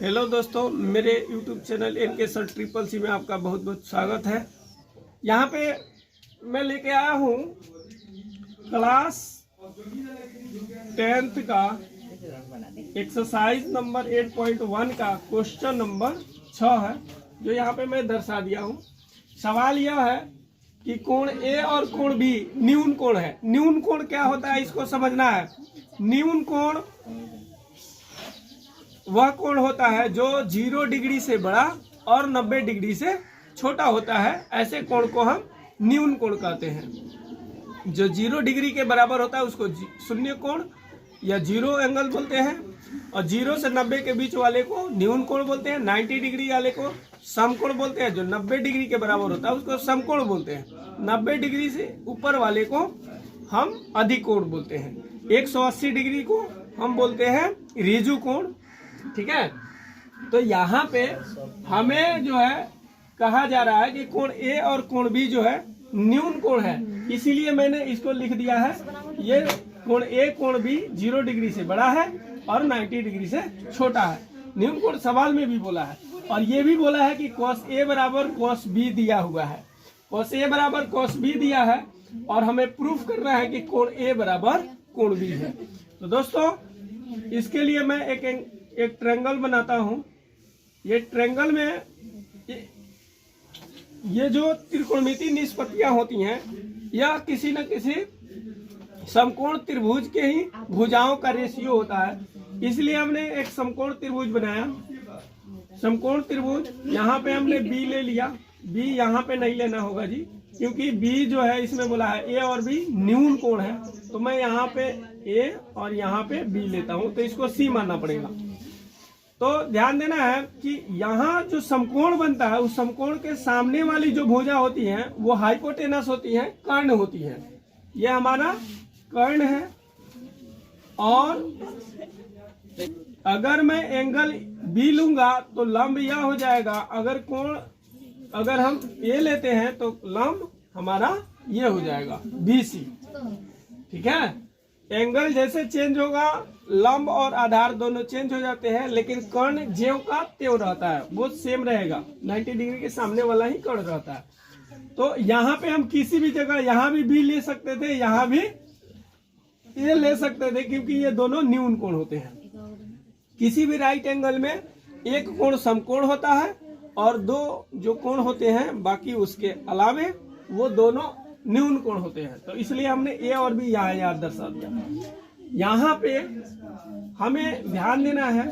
Hello दोस्तों, मेरे YouTube channel NK Sir triple C में आपका बहुत बहुत स्वागत है। यहाँ पे मैं लेके आया हूँ क्लास 10th का एक्सरसाइज नंबर 8.1 का क्वेश्चन नंबर 6 है, जो यहाँ पे मैं दर्शा दिया हूँ। सवाल यह है कि कोण A और कोण B न्यून कोण है। न्यून कोण क्या होता है, इसको समझना है। न्यून कोण वह कोण होता है जो 0 डिग्री से बड़ा और 90 डिग्री से छोटा होता है। ऐसे कोण को हम न्यून कोण कहते हैं। जो 0 डिग्री के बराबर होता है उसको शून्य कोण या जीरो एंगल बोलते हैं, और 0 से 90 के बीच वाले को न्यून कोण बोलते हैं। 90 डिग्री वाले को समकोण बोलते हैं। जो 90 डिग्री के बराबर होता है उसको समकोण बोलते हैं। 90 डिग्री से ऊपर वाले को हम अधिक कोण बोलते हैं। 180 डिग्री को हम बोलते हैं ऋजु कोण। ठीक है, तो यहाँ पे हमें जो है कहा जा रहा है कि कोण A और कोण B जो है न्यून कोण है, इसीलिए मैंने इसको लिख दिया है। ये कोण A कोण B 0 डिग्री से बड़ा है और 90 डिग्री से छोटा है। न्यून कोण सवाल में भी बोला है, और ये भी बोला है कि cos A बराबर cos B दिया हुआ है। cos A बराबर cos B दिया है, और हमें प्रूफ करना है कि कोण A बराबर कोण B है। तो दोस्तों, इसके लिए मैं एक ट्रायंगल बनाता हूं। ये ट्रायंगल में ये जो त्रिकोणमितीय निष्पत्तियां होती हैं, यह किसी न किसी समकोण त्रिभुज के ही भुजाओं का रेशियो होता है। इसलिए हमने एक समकोण त्रिभुज बनाया। समकोण त्रिभुज यहाँ पे हमने B ले लिया। B यहाँ पे नहीं लेना होगा जी, क्योंकि B जो है इसमें बोला है A और B न्यून कोण है, तो मैं यहाँ पे A और यहाँ पे B लेता हूँ, तो इसको C मानना पड़ेगा। तो ध्यान देना है कि यहाँ जो समकोण बनता है, उस समकोण के सामने वाली जो भुजा होती है वो हाइपोटेनस होती है, कर्ण होती है। ये हमारा कर्ण है। और अगर मैं एंगल B लूंगा तो लंब यह हो जाएगा। अगर हम A लेते हैं तो लंब हमारा ये हो जाएगा BC। ठीक है, एंगल जैसे चेंज होगा, लंब और आधार दोनों चेंज हो जाते हैं, लेकिन कर्ण ज्यों का त्यों रहता है, वो सेम रहेगा। 90 डिग्री के सामने वाला ही कर्ण रहता है। तो यहाँ पे हम किसी भी जगह यहाँ भी B ले सकते थे, यहाँ भी A ले सकते थे, क्योंकि ये दोनों न्यून कोण होते हैं। किसी भी राइट एंगल में एक कोण समकोण होता है और दो जो कोण होते हैं बाकी उसके अलावे वो दोनों न्यून कोण होते हैं। तो इसलिए हमने A और B यहाँ याद दर्शा दिया। यहाँ पे हमें ध्यान देना है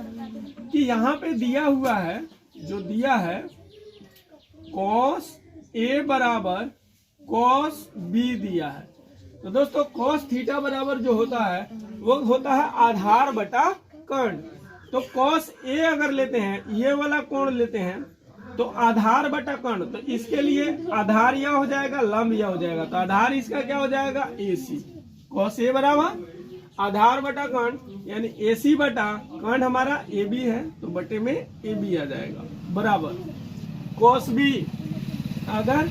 कि यहाँ पे दिया हुआ है, जो दिया है cos A बराबर cos B दिया है। तो दोस्तों, cos थीटा बराबर जो होता है वो होता है आधार बटा कर्ण। तो cos A अगर लेते हैं, ये वाला कोण लेते हैं, तो आधार बटा कर्ण, तो इसके लिए आधार यह हो जाएगा, लंब यह हो जाएगा। तो आधार इसका क्या हो जाएगा, AC। cos A बराबर आधार बटा कर्ण, यानी AC बटा कर्ण हमारा AB है, तो बटे में AB आ जाएगा, बराबर cos B। अगर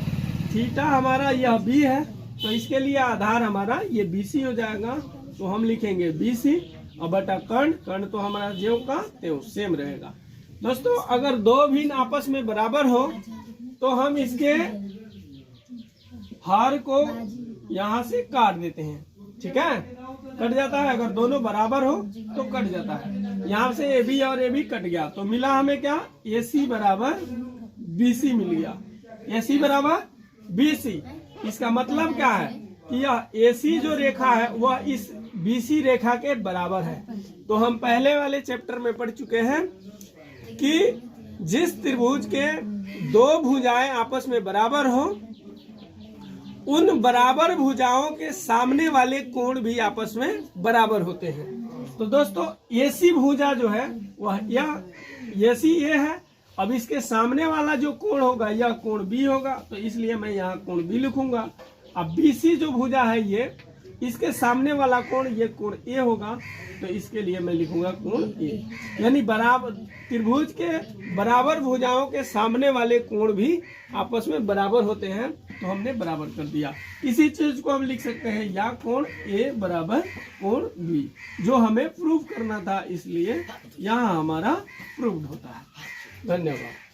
थीटा हमारा यह B है तो इसके लिए आधार हमारा ये BC हो जाएगा, तो हम लिखेंगे BC, और बटा कर्ण तो हमारा ज्यों का त्यों सेम रहेगा। दोस्तों, अगर दो भिन्न आपस में बराबर हो तो हम इसके हर को यहाँ से काट देते हैं। ठीक है, कट जाता है। अगर दोनों बराबर हो तो कट जाता है। यहाँ से AB और AB कट गया, तो मिला हमें क्या, AC बराबर BC मिल गया। AC बराबर BC। इसका मतलब क्या है कि यह AC जो रेखा है वह इस BC रेखा के बराबर है। तो हम पहले वाले चैप्टर में पढ़ चुके हैं कि जिस त्रिभुज के दो भुजाएं आपस में बराबर हो, उन बराबर भुजाओं के सामने वाले कोण भी आपस में बराबर होते हैं। तो दोस्तों, AC भुजा जो है वह यह AC ये है। अब इसके सामने वाला जो कोण होगा यह कोण B होगा, तो इसलिए मैं यहाँ कोण B लिखूंगा। अब BC जो भुजा है ये, इसके सामने वाला कोण, ये कोण ए होगा, तो इसके लिए मैं लिखूंगा कोण ए। यानी बराबर त्रिभुज के बराबर भुजाओं के सामने वाले कोण भी आपस में बराबर होते हैं, तो हमने बराबर कर दिया। इसी चीज को हम लिख सकते हैं या कोण ए बराबर कोण बी, जो हमें प्रूव करना था, इसलिए यहाँ हमारा प्रूव्ड होता है। धन्यवाद।